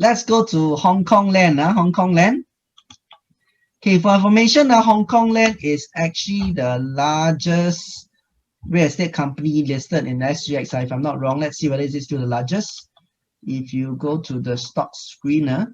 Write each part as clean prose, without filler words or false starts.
let's go to Hong Kong land. Hong Kong land. Okay, for information, Hong Kong land is actually the largest real estate company listed in SGX. If I'm not wrong, let's see whether it is still the largest. If you go to the stock screener,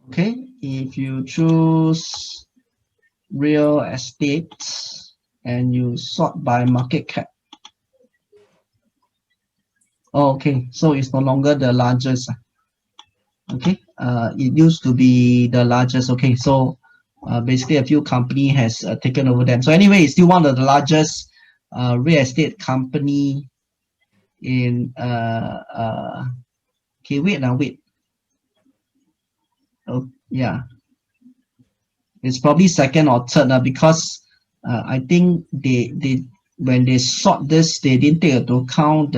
okay, if you choose real estate and you sort by market cap. Okay, so it's no longer the largest. Okay, it used to be the largest. Okay, so basically a few company has taken over them. So anyway, it's still one of the largest real estate company in okay, wait. Oh yeah, it's probably second or third because I think they when they sort this, they didn't take into account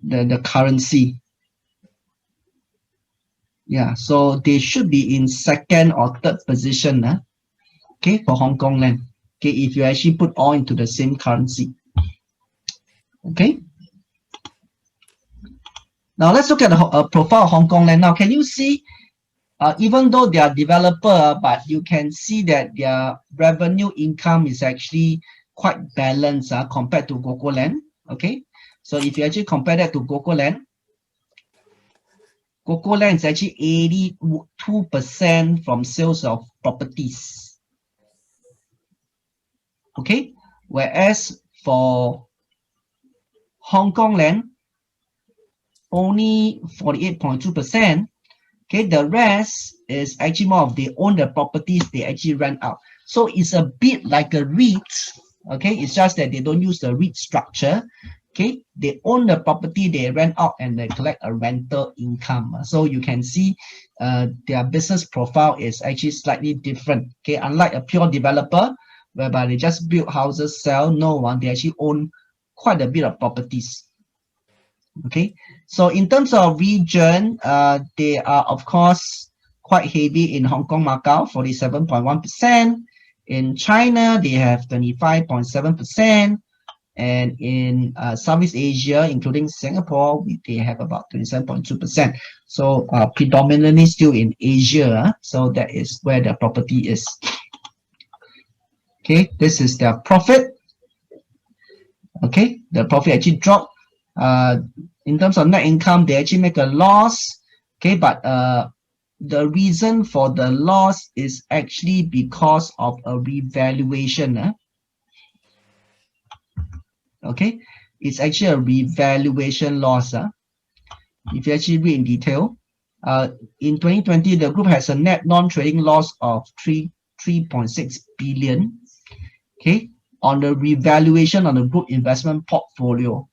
the currency. Yeah, so they should be in second or third position, okay, for Hong Kong land. Okay, if you actually put all into the same currency. Okay. Now let's look at the profile of Hong Kong land. Now, can you see, even though they are developer, but you can see that their revenue income is actually quite balanced compared to GoCo land. Okay, so if you actually compare that to GoCo land is actually 82% from sales of properties. Okay, whereas for Hong Kong land, only 48.2%. Okay, the rest is actually more of they own the properties, they actually rent out. So it's a bit like a REIT. Okay, it's just that they don't use the REIT structure. Okay, they own the property, they rent out, and they collect a rental income. So you can see their business profile is actually slightly different. Okay, unlike a pure developer, whereby they just build houses, sell, no one, they actually own quite a bit of properties. Okay, so in terms of region, they are of course quite heavy in Hong Kong, Macau, 47.1%. In China, they have 25.7%. And in Southeast Asia, including Singapore, they have about 27.2%. So predominantly still in Asia. So that is where their property is. Okay, this is their profit. Okay, the profit actually dropped. In terms of net income, they actually make a loss. Okay, but the reason for the loss is actually because of a revaluation. Okay, it's actually a revaluation loss. If you actually read in detail, in 2020, the group has a net non-trading loss of 3.6 billion. Okay, on the revaluation on the group investment portfolio.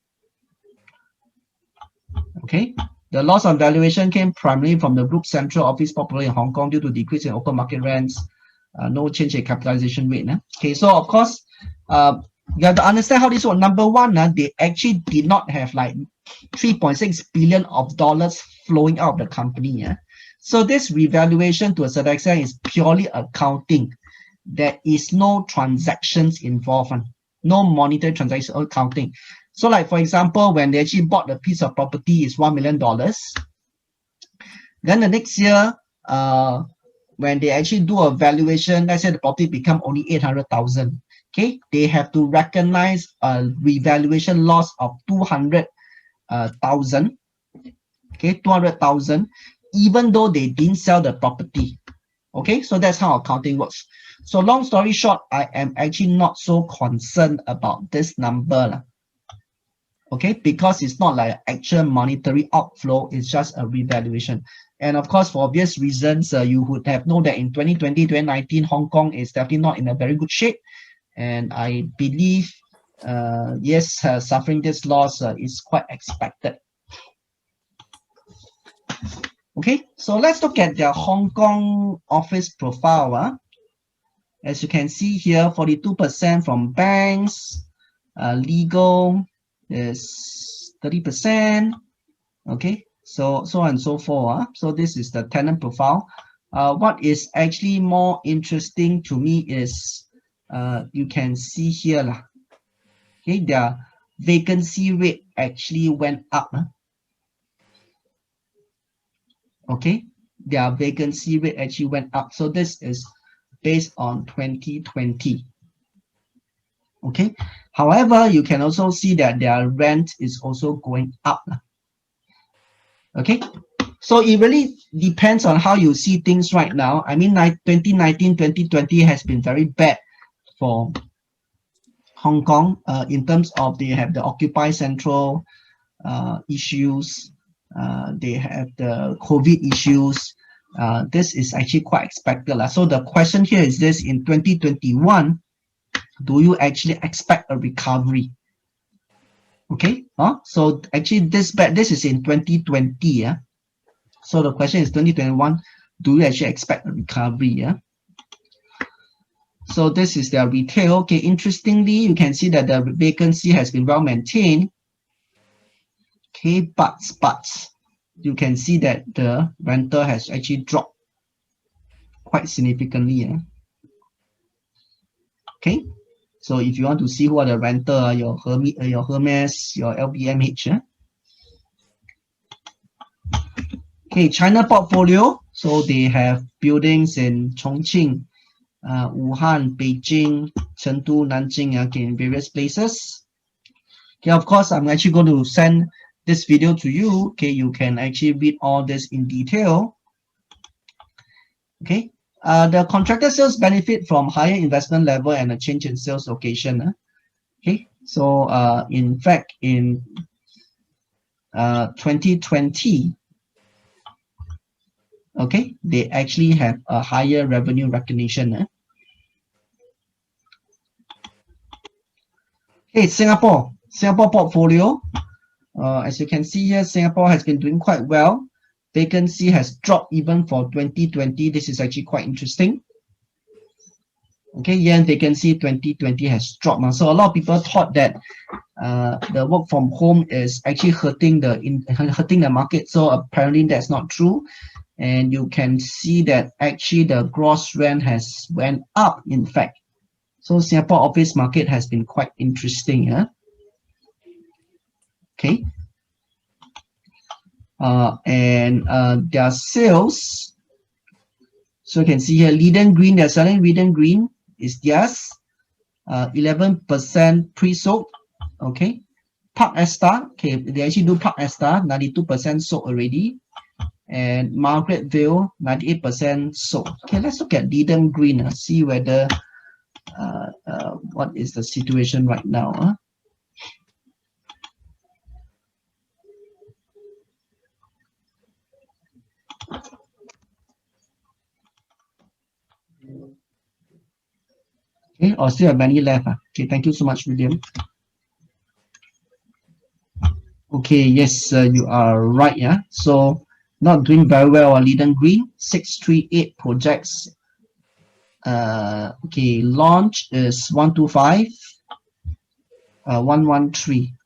Okay, the loss on valuation came primarily from the group's central office portfolio in Hong Kong due to decrease in open market rents, no change in capitalization rate. Okay, so of course, you have to understand how this works. Number one, they actually did not have like 3.6 billion of dollars flowing out of the company. So this revaluation to a certain extent is purely accounting. There is no transactions involved, no monetary transaction accounting. So like, for example, when they actually bought a piece of property is $1 million. Then the next year, when they actually do a valuation, let's say the property become only 800,000. Okay, they have to recognize a revaluation loss of 200,000. Okay, 200,000, even though they didn't sell the property. Okay, so that's how accounting works. So long story short, I am actually not so concerned about this number. Okay, because it's not like actual monetary outflow, it's just a revaluation. And of course, for obvious reasons, you would have known that in 2020, 2019, Hong Kong is definitely not in a very good shape. And I believe, yes, suffering this loss is quite expected. Okay, so let's look at their Hong Kong office profile. As you can see here, 42% from banks, legal is 30%, Okay, so on and so forth. So this is the tenant profile. What is actually more interesting to me is you can see here lah. Okay, their vacancy rate actually went up. Okay, their vacancy rate actually went up. So this is based on 2020. Okay, however, you can also see that their rent is also going up. Okay, so it really depends on how you see things right now. I mean, 2019, 2020 has been very bad for Hong Kong in terms of they have the Occupy Central issues, they have the COVID issues. This is actually quite expected. So the question here is this: in 2021, do you actually expect a recovery? Okay, so actually this is in 2020. Yeah. So the question is 2021, do you actually expect a recovery? Yeah. So this is their retail. Okay, interestingly, you can see that the vacancy has been well maintained. Okay, but you can see that the rental has actually dropped quite significantly. Yeah. Okay, so if you want to see what the rental are, your Hermes, your LVMH. Yeah. Okay, China portfolio. So they have buildings in Chongqing, Wuhan, Beijing, Chengdu, Nanjing, okay, in various places. Okay, of course, I'm actually going to send this video to you. Okay, you can actually read all this in detail. Okay, the contractor sales benefit from higher investment level and a change in sales location. Okay, so in fact, in 2020, okay, they actually have a higher revenue recognition. Okay, Singapore portfolio. As you can see here, Singapore has been doing quite well. Vacancy has dropped even for 2020. This is actually quite interesting. Okay, year vacancy 2020 has dropped. So a lot of people thought that the work from home is actually hurting the market. So apparently that's not true. And you can see that actually the gross rent has went up, in fact. So Singapore office market has been quite interesting. Yeah. Okay. And their sales. So you can see here, Leiden Green, they're selling Leiden Green is theirs. 11% pre-sold. Okay. Park Esta, okay, they actually do Park Esta, 92% sold already. And Margaretville, 98% sold. Okay, let's look at Leiden Green, see whether what is the situation right now. Okay, or still have many left. Okay, thank you so much, William. Okay, yes, you are right. Yeah, so not doing very well on Leiden Green, 638 projects. Okay, launch is 125, 113.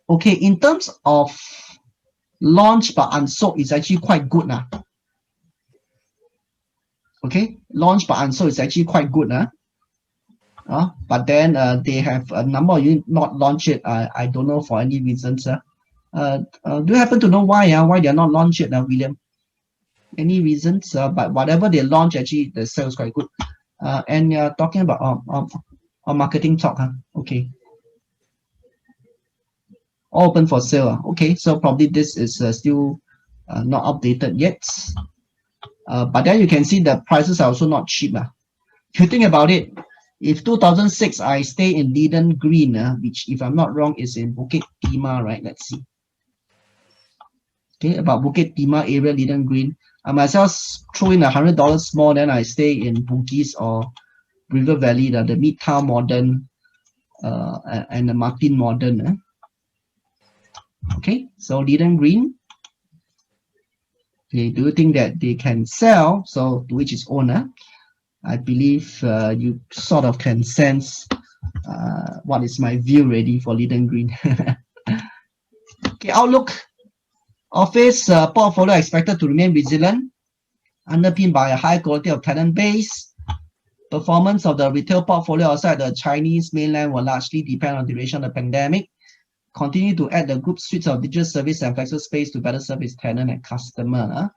Okay, in terms of launch but unsold, is actually quite good now. Okay, launch but unsold is actually quite good now. But then they have a number of you not launch it. I don't know for any reasons. Do you happen to know why? Why they are not launch it, William? Any reasons? But whatever they launch, actually the sales quite good. And you're talking about on marketing talk. Okay. All open for sale. Okay, so probably this is still not updated yet. But then you can see the prices are also not cheap. If you think about it, if 2006 I stay in Leiden Green, which if I'm not wrong is in Bukit Timah, right? Let's see. Okay, about Bukit Timah area, Leiden Green. I myself throw in $100 more, then I stay in Bugis or River Valley, the Midtown Modern and the Martin Modern. Okay, so Leiden Green. Okay, do you think that they can sell? So to which is owner? I believe you sort of can sense what is my view ready for Leiden Green. Okay, outlook. Office portfolio expected to remain resilient, underpinned by a high quality of tenant base. Performance of the retail portfolio outside the Chinese mainland will largely depend on the duration of the pandemic. Continue to add the group suites of digital service and flexible space to better serve its tenant and customer.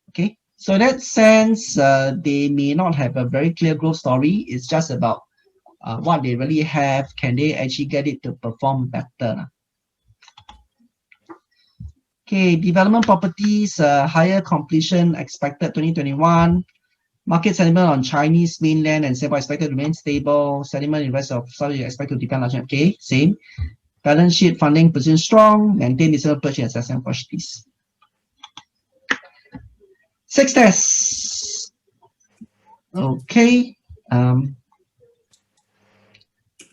Okay, so in that sense, they may not have a very clear growth story. It's just about what they really have. Can they actually get it to perform better? Okay, development properties, higher completion expected 2021. Market sentiment on Chinese mainland and Singapore expected to remain stable. Sentiment in the rest of Southeast expected to depend largely. Okay, same. Balance sheet funding position strong. Maintain reasonable purchase and opportunities. 6 tests. Okay.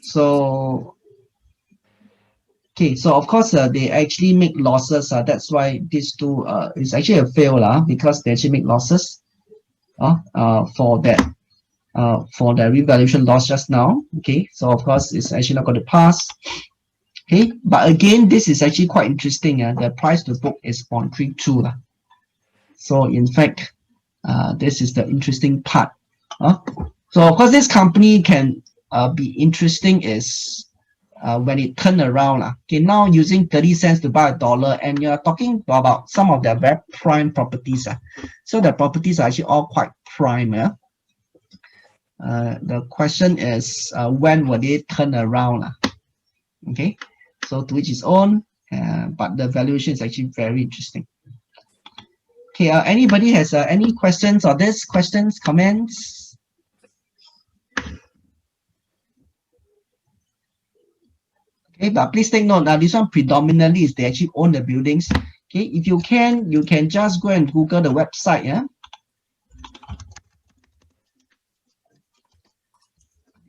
So of course they actually make losses. That's why these two is actually a fail because they actually make losses for the revaluation loss just now. Okay, so of course it's actually not going to pass. Okay, but again, this is actually quite interesting. The price to book is 0.32. So in fact, this is the interesting part. So of course, this company can be interesting is when it turn around. Okay, now using 30 cents to buy $1, and you're talking about some of their very prime properties. So the properties are actually all quite prime. The question is when will they turn around? Okay, so to each his own, but the valuation is actually very interesting. Okay, anybody has any questions on this? Questions, comments? Okay, but please take note, this one predominantly is they actually own the buildings. Okay, if you can just go and Google the website.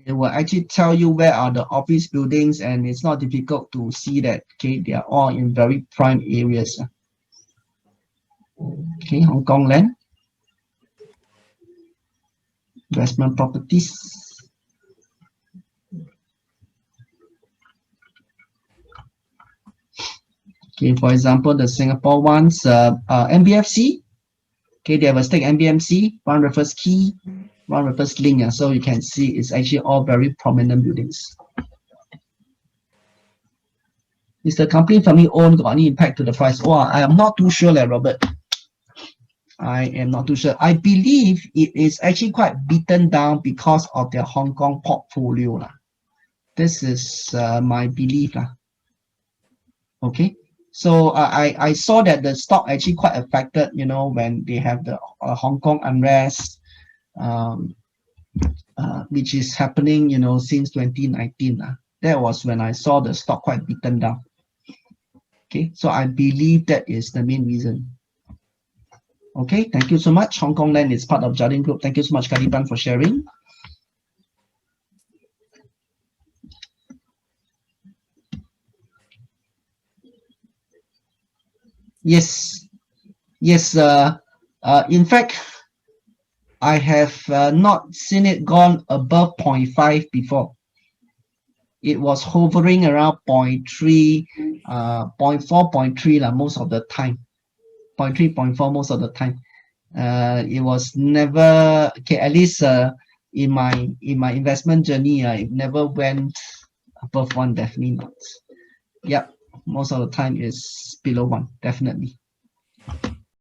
It will actually tell you where are the office buildings, and it's not difficult to see that. Okay, they are all in very prime areas. Okay, Hong Kong land investment properties. Okay, for example, the Singapore ones, MBFC. Okay, they have a stake MBMC, One Raffles Quay, One Raffles Link. So you can see it's actually all very prominent buildings. Is the company family owned, got any impact to the price? Oh, I am not too sure, Robert. I am not too sure. I believe it is actually quite beaten down because of their Hong Kong portfolio. This is my belief. Okay. So I saw that the stock actually quite affected, when they have the Hong Kong unrest, which is happening, since 2019. That was when I saw the stock quite beaten down. Okay, so I believe that is the main reason. Okay, thank you so much. Hong Kong Land is part of Jardine Group. Thank you so much, Kadipan, for sharing. Yes. In fact, I have not seen it gone above 0.5 before. It was hovering around 0.3, 0.4, 0.3 most of the time. 0.3, 0.4 most of the time. It was never, okay, at least in my investment journey, it never went above 1, definitely not. Yep, most of the time is below 1, definitely.